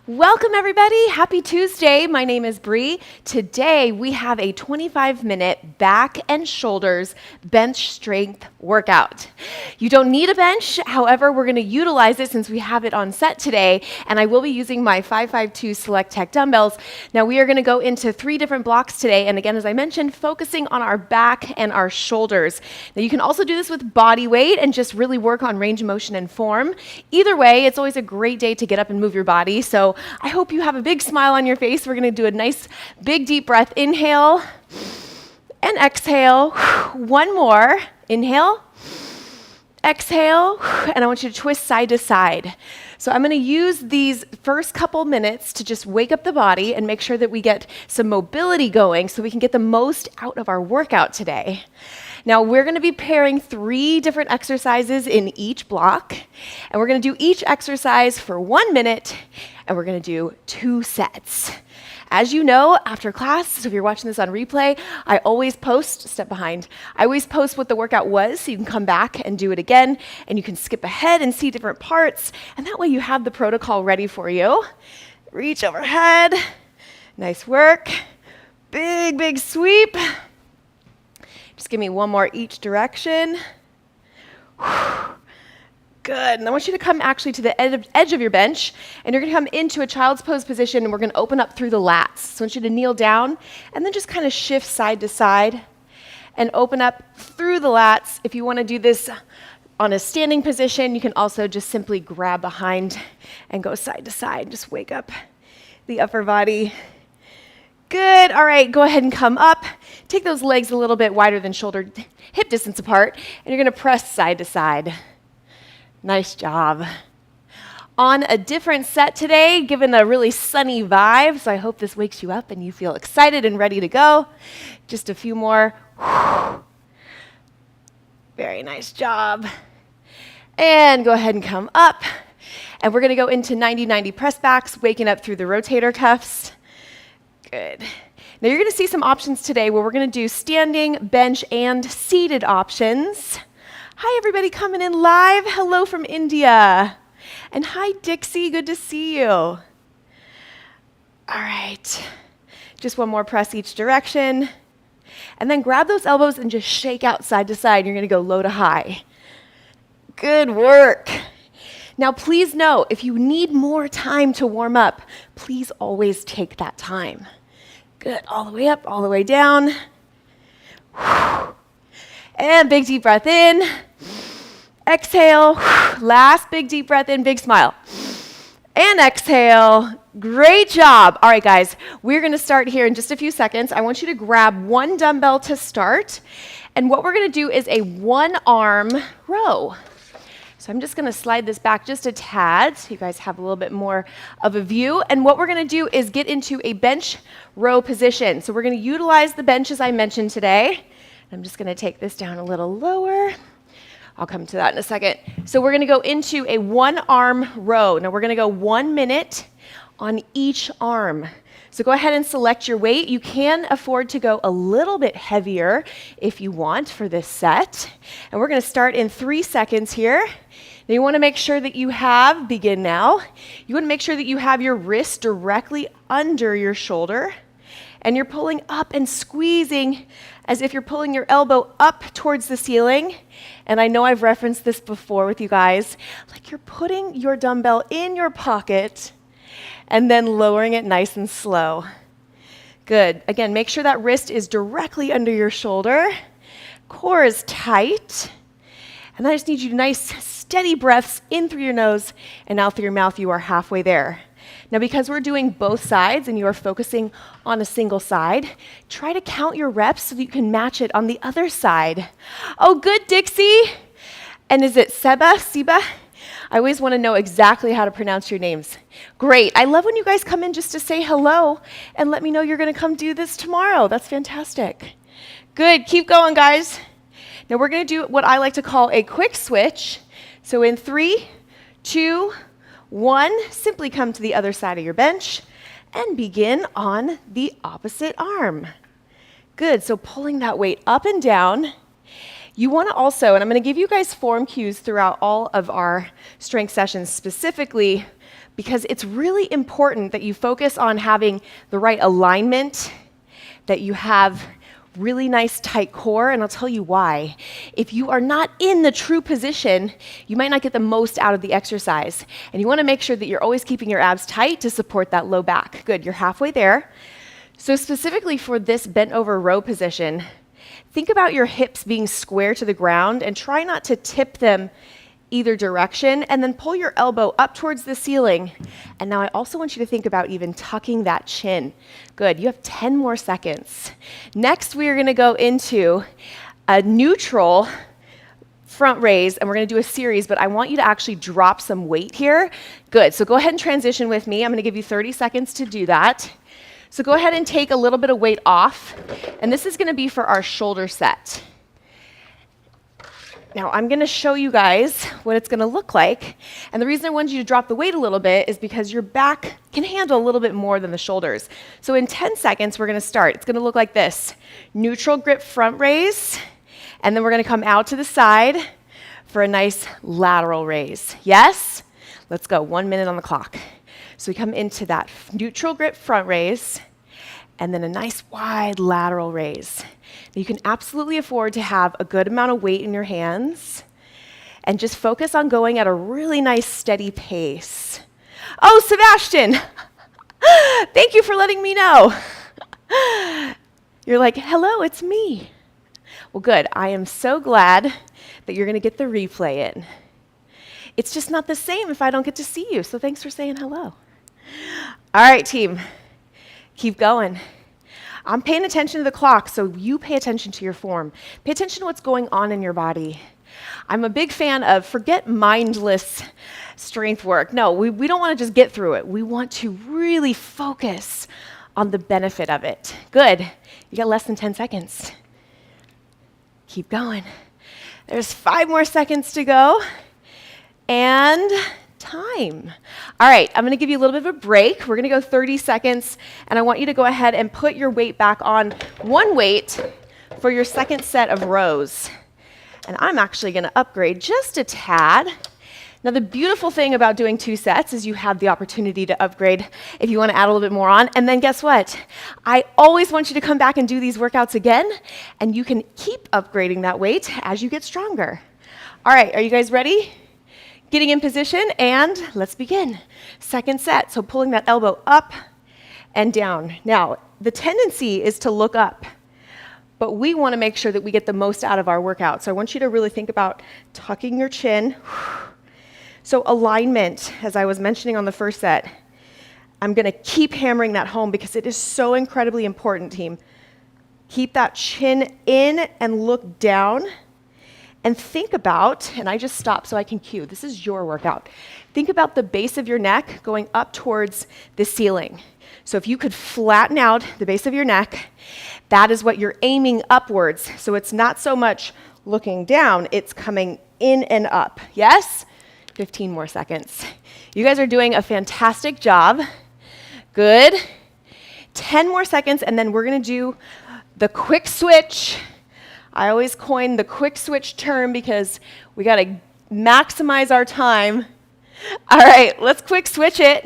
Welcome everybody, happy Tuesday. My name is Bree. Today we have a 25-minute back and shoulders bench strength workout. You don't need a bench, however, we're gonna utilize it since we have it on set today, and I will be using my 552 Select Tech dumbbells. Now we are gonna go into 3 different blocks today, and again, as I mentioned, focusing on our back and our shoulders. Now you can also do this with body weight and just really work on range of motion and form. Either way, it's always a great day to get up and move your body, so I hope you have a big smile on your face. We're gonna do a nice big deep breath. Inhale and exhale. One more. Inhale, exhale, and I want you to twist side to side. So I'm gonna use these first couple minutes to just wake up the body and make sure that we get some mobility going so we can get the most out of our workout today. Now we're gonna be pairing 3 different exercises in each block, and we're gonna do each exercise for 1 minute, and we're gonna do 2 sets. As you know, after class, so if you're watching this on replay, I always post, step behind, I always post what the workout was so you can come back and do it again, and you can skip ahead and see different parts, and that way you have the protocol ready for you. Reach overhead, nice work, big, big sweep. Just give me one more each direction. Good, and I want you to come actually to the edge of your bench, and you're gonna come into a child's pose position, and we're gonna open up through the lats. So I want you to kneel down, and then just kind of shift side to side, and open up through the lats. If you wanna do this on a standing position, you can also just simply grab behind and go side to side. Just wake up the upper body. Good, all right, go ahead and come up. Take those legs a little bit wider than shoulder, hip distance apart, and you're gonna press side to side. Nice job. On a different set today, given a really sunny vibe, so I hope this wakes you up and you feel excited and ready to go. Just a few more. Very nice job. And go ahead and come up. And we're gonna go into 90-90 press backs, waking up through the rotator cuffs. Good. Now you're gonna see some options today where we're gonna do standing, bench, and seated options. Hi everybody coming in live. Hello from India. And hi Dixie, good to see you. All right, just one more press each direction. And then grab those elbows and just shake out side to side. You're gonna go low to high. Good work. Now please know, if you need more time to warm up, please always take that time. Good, all the way up, all the way down. And big deep breath in. Exhale. Last big deep breath in, big smile. And exhale. Great job. All right, guys, we're gonna start here in just a few seconds. I want you to grab one dumbbell to start. And what we're gonna do is a 1-arm row. So I'm just gonna slide this back just a tad so you guys have a little bit more of a view. And what we're gonna do is get into a bench row position. So we're gonna utilize the bench as I mentioned today. I'm just gonna take this down a little lower. I'll come to that in a second. So we're gonna go into a 1-arm row. Now we're gonna go 1 minute on each arm. So go ahead and select your weight. You can afford to go a little bit heavier if you want for this set. And we're gonna start in 3 seconds here. Now you wanna make sure that you have, begin now, you wanna make sure that you have your wrist directly under your shoulder, and you're pulling up and squeezing as if you're pulling your elbow up towards the ceiling. And I know I've referenced this before with you guys, like you're putting your dumbbell in your pocket and then lowering it nice and slow. Good. Again, make sure that wrist is directly under your shoulder. Core is tight. And I just need you to nice, steady breaths in through your nose and out through your mouth. You are halfway there. Now, because we're doing both sides and you are focusing on a single side, try to count your reps so that you can match it on the other side. Oh, good, Dixie. And is it Seba? I always want to know exactly how to pronounce your names. Great. I love when you guys come in just to say hello and let me know you're going to come do this tomorrow. That's fantastic. Good. Keep going, guys. Now, we're going to do what I like to call a quick switch. So in 3, 2, 1, simply come to the other side of your bench and begin on the opposite arm. Good, so pulling that weight up and down. You want to also, and I'm going to give you guys form cues throughout all of our strength sessions, specifically because it's really important that you focus on having the right alignment, that you have really nice tight core, and I'll tell you why. If you are not in the true position, you might not get the most out of the exercise. And you want to make sure that you're always keeping your abs tight to support that low back. Good, you're halfway there. So specifically for this bent over row position, think about your hips being square to the ground and try not to tip them either direction, and then pull your elbow up towards the ceiling. And now I also want you to think about even tucking that chin. Good, you have 10 more seconds. Next, we are gonna go into a neutral front raise, and we're gonna do a series, but I want you to actually drop some weight here. Good, so go ahead and transition with me. I'm gonna give you 30 seconds to do that. So go ahead and take a little bit of weight off, and this is gonna be for our shoulder set. Now, I'm going to show you guys what it's going to look like. And the reason I wanted you to drop the weight a little bit is because your back can handle a little bit more than the shoulders. So in 10 seconds, we're going to start. It's going to look like this. Neutral grip front raise, and then we're going to come out to the side for a nice lateral raise. Yes? Let's go. 1 minute on the clock. So we come into that neutral grip front raise, and then a nice wide lateral raise. You can absolutely afford to have a good amount of weight in your hands and just focus on going at a really nice steady pace. Oh, Sebastian, thank you for letting me know. You're like, hello, it's me. Well, good. I am so glad that you're going to get the replay in. It's just not the same if I don't get to see you, so thanks for saying hello. All right, team. Keep going. I'm paying attention to the clock, so you pay attention to your form. Pay attention to what's going on in your body. I'm a big fan of forget mindless strength work. No, we don't want to just get through it. We want to really focus on the benefit of it. Good. You got less than 10 seconds. Keep going. There's 5 more seconds to go. And time. All right, I'm going to give you a little bit of a break. We're going to go 30 seconds, and I want you to go ahead and put your weight back on one weight for your second set of rows. And I'm actually going to upgrade just a tad. Now, the beautiful thing about doing 2 sets is you have the opportunity to upgrade if you want to add a little bit more on. And then guess what? I always want you to come back and do these workouts again, and you can keep upgrading that weight as you get stronger. All right, are you guys ready? Getting in position, and let's begin. Second set, so pulling that elbow up and down. Now, the tendency is to look up, but we want to make sure that we get the most out of our workout. So I want you to really think about tucking your chin. So alignment, as I was mentioning on the first set, I'm going to keep hammering that home because it is so incredibly important, team. Keep that chin in and look down. And think about, and I just stopped so I can cue, this is your workout. Think about the base of your neck going up towards the ceiling. So if you could flatten out the base of your neck, that is what you're aiming upwards. So it's not so much looking down, it's coming in and up. Yes? 15 more seconds. You guys are doing a fantastic job. Good. 10 more seconds, and then we're going to do the quick switch. I always coin the quick switch term because we got to maximize our time. All right, let's quick switch it.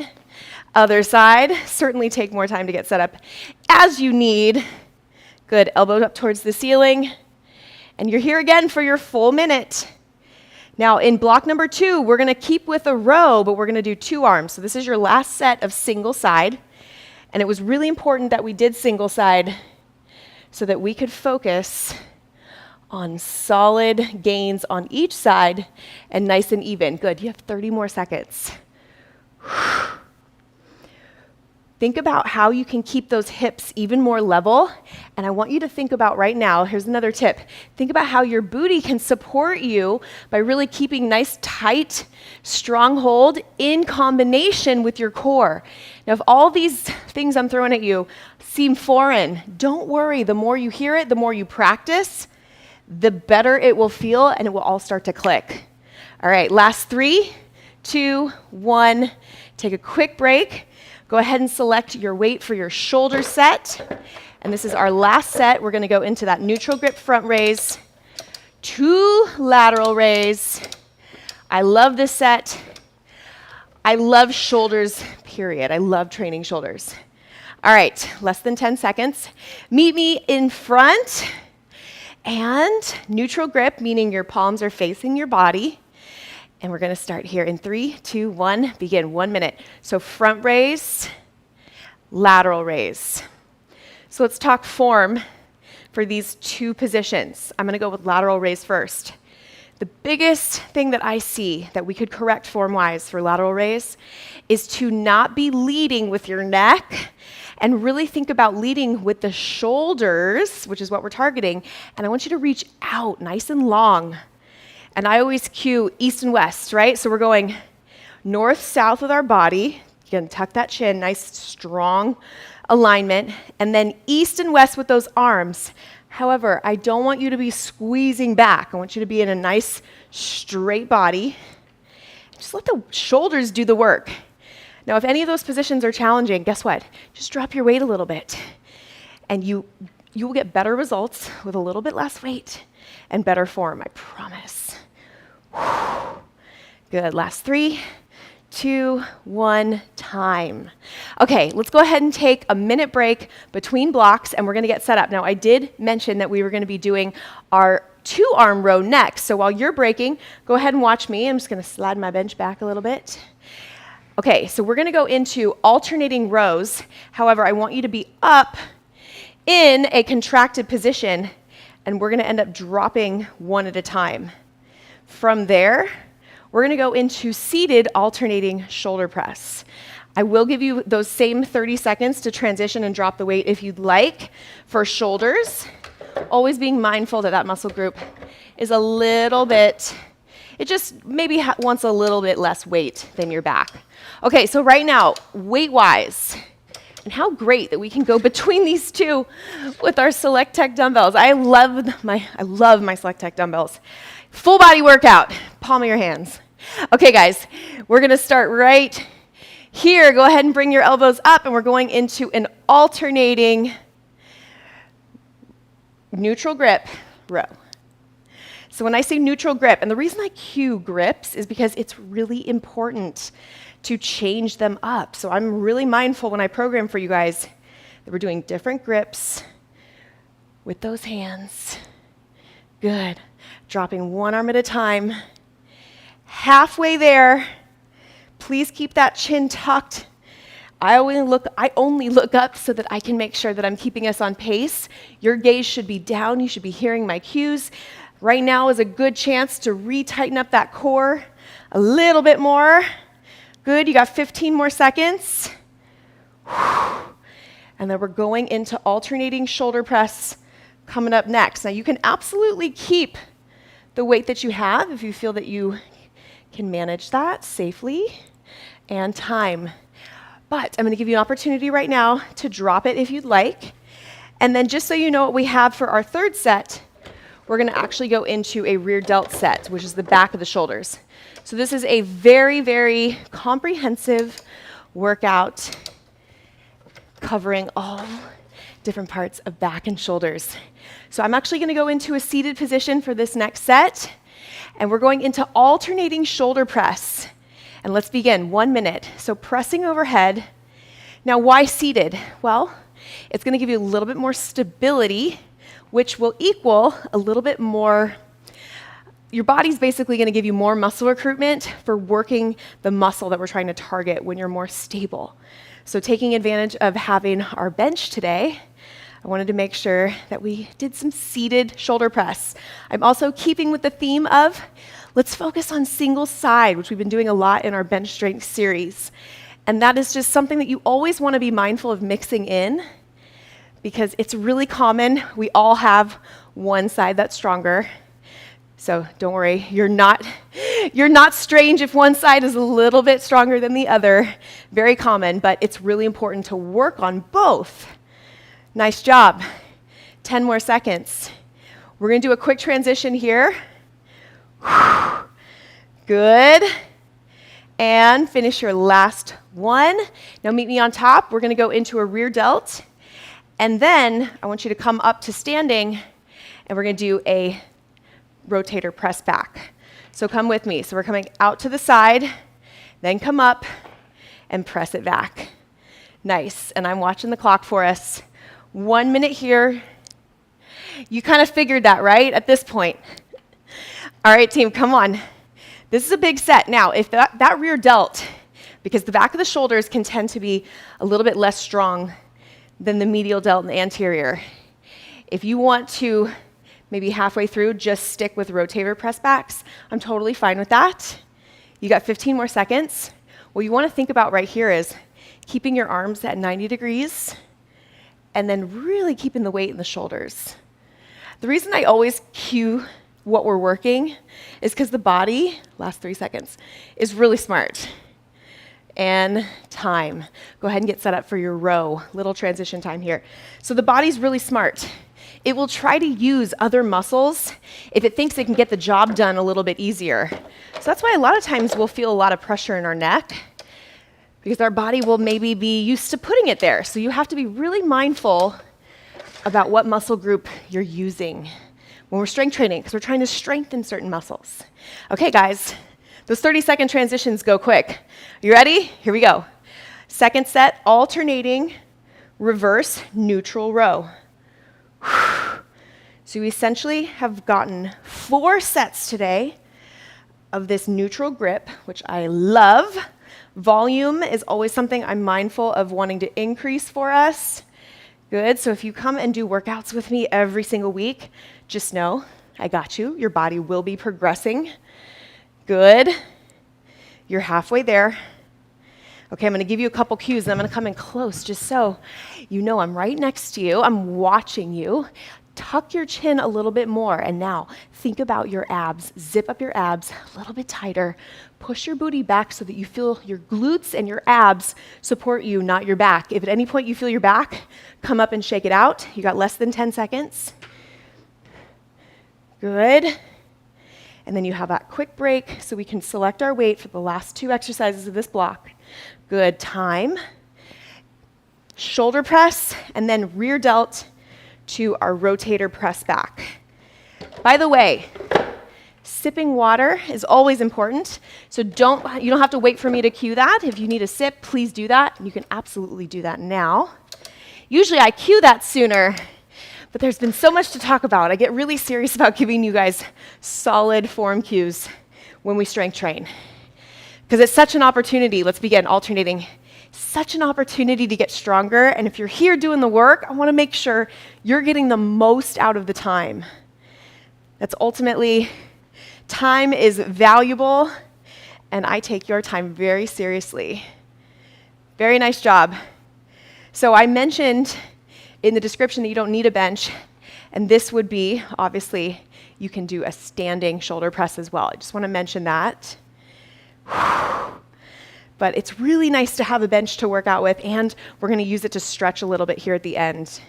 Other side. Certainly take more time to get set up as you need. Good, elbow up towards the ceiling. And you're here again for your full minute. Now in block number 2, we're going to keep with a row, but we're going to do 2 arms. So this is your last set of single side. And it was really important that we did single side so that we could focus on solid gains on each side and nice and even. Good, you have 30 more seconds. Think about how you can keep those hips even more level. And I want you to think about right now, here's another tip. Think about how your booty can support you by really keeping nice, tight, strong hold in combination with your core. Now, if all these things I'm throwing at you seem foreign, don't worry. The more you hear it, the more you practice, the better it will feel, and it will all start to click. All right, last 3, 2, 1. Take a quick break. Go ahead and select your weight for your shoulder set. And this is our last set. We're going to go into that neutral grip front raise, 2 lateral raise. I love this set. I love shoulders, period. I love training shoulders. All right, less than 10 seconds. Meet me in front and neutral grip, meaning your palms are facing your body. And we're gonna start here in 3, 2, 1, begin, 1 minute. So front raise, lateral raise. So let's talk form for these two positions. I'm gonna go with lateral raise first. The biggest thing that I see that we could correct form-wise for lateral raise is to not be leading with your neck and really think about leading with the shoulders, which is what we're targeting, and I want you to reach out nice and long. And I always cue east and west, right? So we're going north, south with our body. You can tuck that chin, nice, strong alignment, and then east and west with those arms. However, I don't want you to be squeezing back. I want you to be in a nice, straight body. Just let the shoulders do the work. Now, if any of those positions are challenging, guess what? Just drop your weight a little bit, and you will get better results with a little bit less weight and better form, I promise. Good, last 3, 2, 1, time. Okay, let's go ahead and take a minute break between blocks, and we're gonna get set up. Now, I did mention that we were gonna be doing our 2-arm row next, so while you're breaking, go ahead and watch me. I'm just gonna slide my bench back a little bit. Okay, so we're gonna go into alternating rows. However, I want you to be up in a contracted position, and we're gonna end up dropping one at a time. From there, we're gonna go into seated alternating shoulder press. I will give you those same 30 seconds to transition and drop the weight if you'd like for shoulders, always being mindful that that muscle group is a little bit, it just maybe wants a little bit less weight than your back. Okay, so right now, weight-wise, and how great that we can go between these two with our Select Tech dumbbells. I love my Select Tech dumbbells. Full body workout, palm of your hands. Okay, guys, we're gonna start right here. Go ahead and bring your elbows up, and we're going into an alternating neutral grip row. So when I say neutral grip, and the reason I cue grips is because it's really important to change them up. So I'm really mindful when I program for you guys that we're doing different grips with those hands. Good. Dropping one arm at a time. Halfway there, please keep that chin tucked. I only look up so that I can make sure that I'm keeping us on pace. Your gaze should be down. You should be hearing my cues. Right now is a good chance to re-tighten up that core a little bit more. Good, you got 15 more seconds. And then we're going into alternating shoulder press coming up next. Now you can absolutely keep the weight that you have if you feel that you can manage that safely and time. But I'm gonna give you an opportunity right now to drop it if you'd like. And then just so you know what we have for our third set, we're gonna actually go into a rear delt set, which is the back of the shoulders. So this is a very, very comprehensive workout covering all different parts of back and shoulders. So I'm actually gonna go into a seated position for this next set, and we're going into alternating shoulder press. And let's begin, 1 minute. So pressing overhead. Now why seated? Well, it's gonna give you a little bit more stability, which will equal a little bit more, your body's basically gonna give you more muscle recruitment for working the muscle that we're trying to target when you're more stable. So taking advantage of having our bench today, I wanted to make sure that we did some seated shoulder press. I'm also keeping with the theme of, let's focus on single side, which we've been doing a lot in our bench strength series. And that is just something that you always wanna be mindful of mixing in, because it's really common. We all have one side that's stronger. So don't worry, you're not strange if one side is a little bit stronger than the other. Very common, but it's really important to work on both. Nice job. 10 more seconds. We're gonna do a quick transition here. Good. And finish your last one. Now meet me on top. We're gonna go into a rear delt. And then I want you to come up to standing, and we're gonna do a rotator press back. So come with me. So we're coming out to the side. Then come up and press it back. Nice. And I'm watching the clock for us. 1 minute here. You kind of figured that, right, at this point? All right, team, come on. This is a big set. Now, if that rear delt, because the back of the shoulders can tend to be a little bit less strong than the medial delt and the anterior. If you want to maybe halfway through just stick with rotator press backs, I'm totally fine with that. You got 15 more seconds. What you want to think about right here is keeping your arms at 90 degrees and then really keeping the weight in the shoulders. The reason I always cue what we're working is because the body, last 3 seconds, is really smart. And time. Go ahead and get set up for your row. Little transition time here. So the body's really smart. It will try to use other muscles if it thinks it can get the job done a little bit easier. So that's why a lot of times we'll feel a lot of pressure in our neck because our body will maybe be used to putting it there. So you have to be really mindful about what muscle group you're using when we're strength training because we're trying to strengthen certain muscles. Okay, guys, those 30-second transitions go quick. You ready? Here we go. Second set, alternating, reverse, neutral row. So we essentially have gotten 4 sets today of this neutral grip, which I love. Volume is always something I'm mindful of wanting to increase for us. Good, so if you come and do workouts with me every single week, just know I got you. Your body will be progressing. Good. You're halfway there. Okay, I'm going to give you a couple cues, and I'm going to come in close just so you know I'm right next to you. I'm watching you. Tuck your chin a little bit more, and now think about your abs. Zip up your abs a little bit tighter. Push your booty back so that you feel your glutes and your abs support you, not your back. If at any point you feel your back, come up and shake it out. You got less than 10 seconds. Good. And then you have that quick break so we can select our weight for the last 2 exercises of this block. Good. Time. Shoulder press, and then rear delt to our rotator press back. By the way, sipping water is always important, so you don't have to wait for me to cue that. If you need a sip, please do that, and you can absolutely do that now. Usually I cue that sooner, but there's been so much to talk about. I get really serious about giving you guys solid form cues when we strength train, because it's such an opportunity. Let's begin alternating. Such an opportunity to get stronger, and if you're here doing the work, I want to make sure you're getting the most out of the time. That's ultimately, time is valuable, and I take your time very seriously. Very nice job. So I mentioned in the description that you don't need a bench, and this would be, obviously, you can do a standing shoulder press as well. I just want to mention that. But it's really nice to have a bench to work out with, and we're going to use it to stretch a little bit here at the end.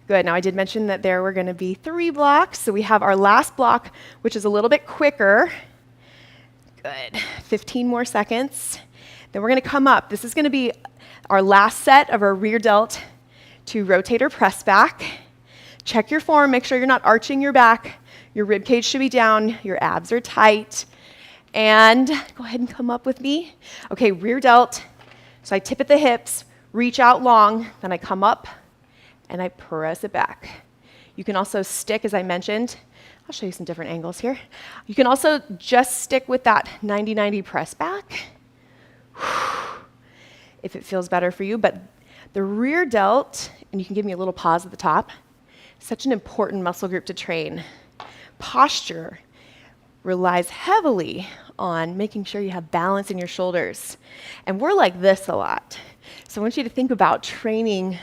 Good. Now, I did mention that there were going to be 3 blocks, so we have our last block, which is a little bit quicker. Good. 15 more seconds. Then we're going to come up. This is going to be our last set of our rear delt to rotator press back. Check your form. Make sure you're not arching your back. Your rib cage should be down. Your abs are tight. And go ahead and come up with me. Okay, rear delt. So I tip at the hips, reach out long, then I come up and I press it back. You can also stick, as I mentioned. I'll show you some different angles here. You can also just stick with that 90-90 press back if it feels better for you. But the rear delt, and you can give me a little pause at the top, such an important muscle group to train. Posture relies heavily on making sure you have balance in your shoulders. And we're like this a lot. So I want you to think about training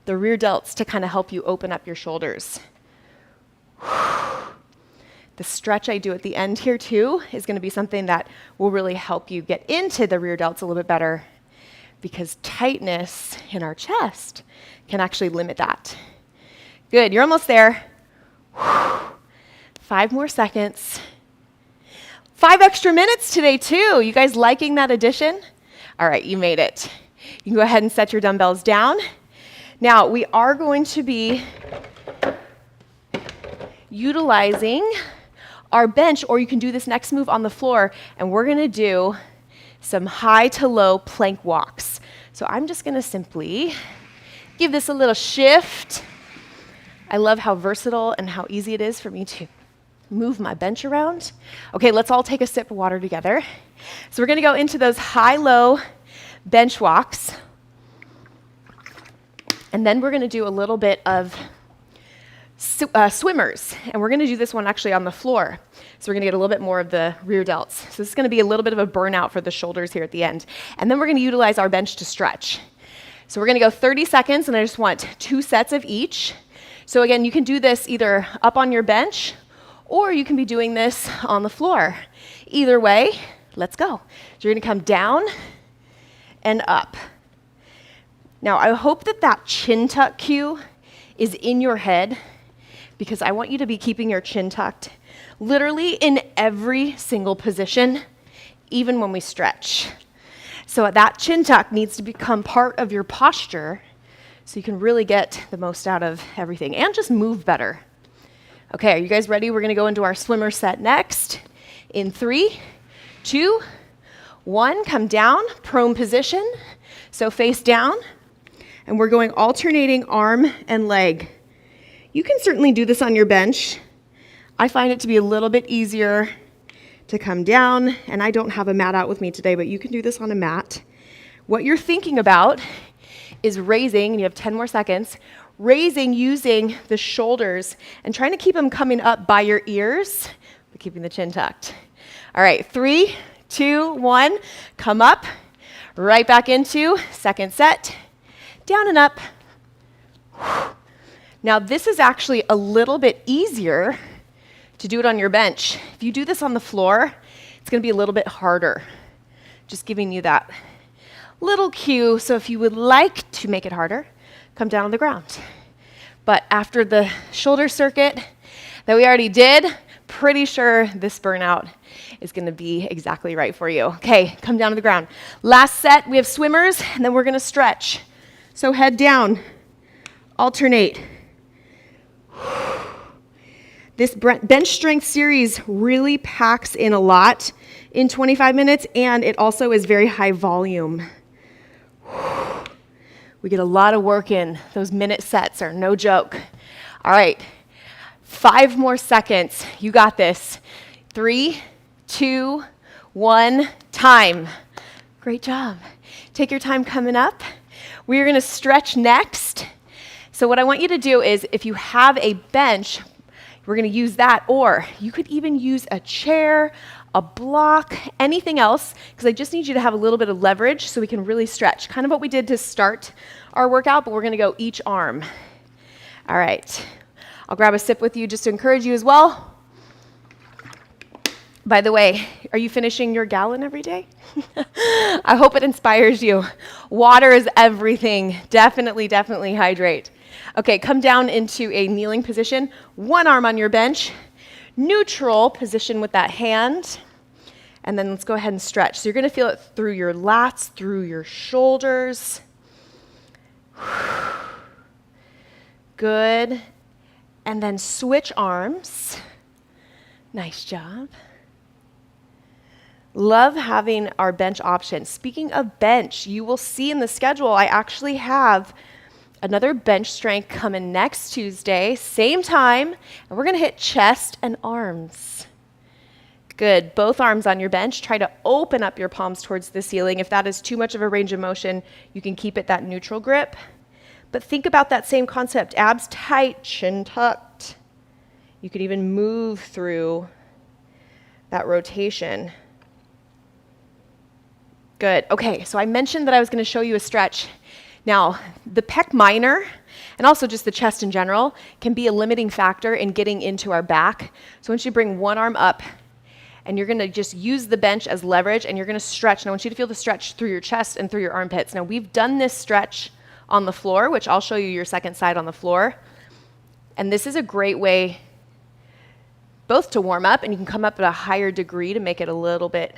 the rear delts to kind of help you open up your shoulders. The stretch I do at the end here too is going to be something that will really help you get into the rear delts a little bit better, because tightness in our chest can actually limit that. Good, you're almost there. 5 more seconds. 5 extra minutes today, too. You guys liking that addition? All right, you made it. You can go ahead and set your dumbbells down. Now, we are going to be utilizing our bench, or you can do this next move on the floor, and we're gonna do some high to low plank walks. So I'm just gonna simply give this a little shift. I love how versatile and how easy it is for me to move my bench around. Okay, let's all take a sip of water together. So we're gonna go into those high-low bench walks. And then we're gonna do a little bit of swimmers. And we're gonna do this one actually on the floor. So we're gonna get a little bit more of the rear delts. So this is gonna be a little bit of a burnout for the shoulders here at the end. And then we're gonna utilize our bench to stretch. So we're gonna go 30 seconds, and I just want 2 sets of each. So again, you can do this either up on your bench, or you can be doing this on the floor. Either way, let's go. So you're gonna come down and up. Now, I hope that that chin tuck cue is in your head, because I want you to be keeping your chin tucked literally in every single position, even when we stretch. So that chin tuck needs to become part of your posture so you can really get the most out of everything and just move better. Okay, are you guys ready? We're gonna go into our swimmer set next. In 3, 2, 1, come down, prone position. So face down, and we're going alternating arm and leg. You can certainly do this on your bench. I find it to be a little bit easier to come down, and I don't have a mat out with me today, but you can do this on a mat. What you're thinking about is raising, and you have 10 more seconds, raising using the shoulders and trying to keep them coming up by your ears, but keeping the chin tucked. All right, 3, 2, 1, come up, right back into second set, down and up. Now this is actually a little bit easier to do it on your bench. If you do this on the floor, it's gonna be a little bit harder. Just giving you that little cue, so if you would like to make it harder, come down on the ground. But after the shoulder circuit that we already did, pretty sure this burnout is gonna be exactly right for you. Okay, come down to the ground. Last set, we have swimmers, and then we're gonna stretch. So head down, alternate. This bench strength series really packs in a lot in 25 minutes, and it also is very high volume. We get a lot of work in. Those minute sets are no joke. All right, 5 more seconds. You got this. 3, 2, 1, time. Great job. Take your time coming up. We're gonna stretch next. So what I want you to do is, if you have a bench, we're gonna use that, or you could even use a chair, a block, anything else, because I just need you to have a little bit of leverage so we can really stretch. Kind of what we did to start our workout, but we're gonna go each arm. All right, I'll grab a sip with you just to encourage you as well. By the way, are you finishing your gallon every day? I hope it inspires you. Water is everything. Definitely, definitely hydrate. Okay, come down into a kneeling position. One arm on your bench. Neutral position with that hand. And then let's go ahead and stretch. So you're gonna feel it through your lats, through your shoulders. Good. And then switch arms. Nice job. Love having our bench option. Speaking of bench, you will see in the schedule, I actually have another bench strength coming next Tuesday, same time, and we're gonna hit chest and arms. Good, both arms on your bench. Try to open up your palms towards the ceiling. If that is too much of a range of motion, you can keep it that neutral grip. But think about that same concept, abs tight, chin tucked. You could even move through that rotation. Good, okay, so I mentioned that I was gonna show you a stretch. Now, the pec minor, and also just the chest in general, can be a limiting factor in getting into our back. So once you bring one arm up, and you're gonna just use the bench as leverage, and you're gonna stretch. And I want you to feel the stretch through your chest and through your armpits. Now, we've done this stretch on the floor, which I'll show you your second side on the floor. And this is a great way both to warm up, and you can come up at a higher degree to make it a little bit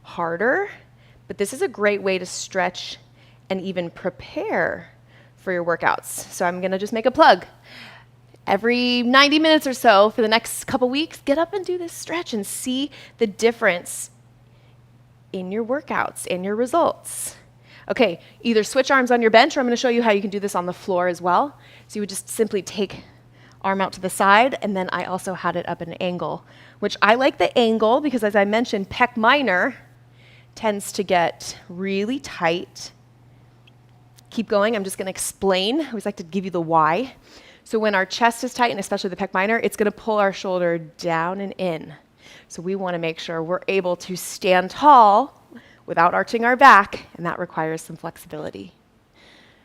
harder. But this is a great way to stretch and even prepare for your workouts. So I'm gonna just make a plug. Every 90 minutes or so for the next couple weeks, get up and do this stretch and see the difference in your workouts, in your results. Okay, either switch arms on your bench, or I'm going to show you how you can do this on the floor as well. So you would just simply take arm out to the side, and then I also had it up at an angle, which I like the angle because, as I mentioned, pec minor tends to get really tight. Keep going. I'm just going to explain. I always like to give you the why. So when our chest is tight, and especially the pec minor, it's going to pull our shoulder down and in. So we want to make sure we're able to stand tall without arching our back, and that requires some flexibility.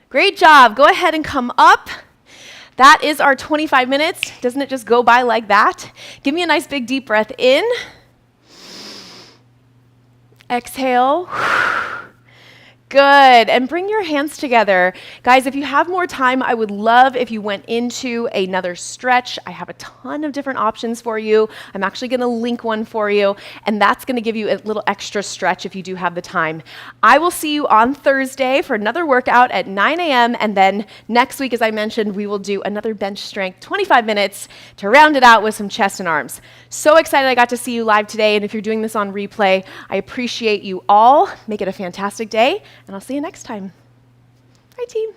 Great job. Go ahead and come up. That is our 25 minutes. Doesn't it just go by like that? Give me a nice big deep breath in. Exhale. Good, and bring your hands together. Guys, if you have more time, I would love if you went into another stretch. I have a ton of different options for you. I'm actually gonna link one for you, and that's gonna give you a little extra stretch if you do have the time. I will see you on Thursday for another workout at 9 a.m., and then next week, as I mentioned, we will do another bench strength, 25 minutes to round it out with some chest and arms. So excited I got to see you live today, and if you're doing this on replay, I appreciate you all. Make it a fantastic day. And I'll see you next time. Bye, team.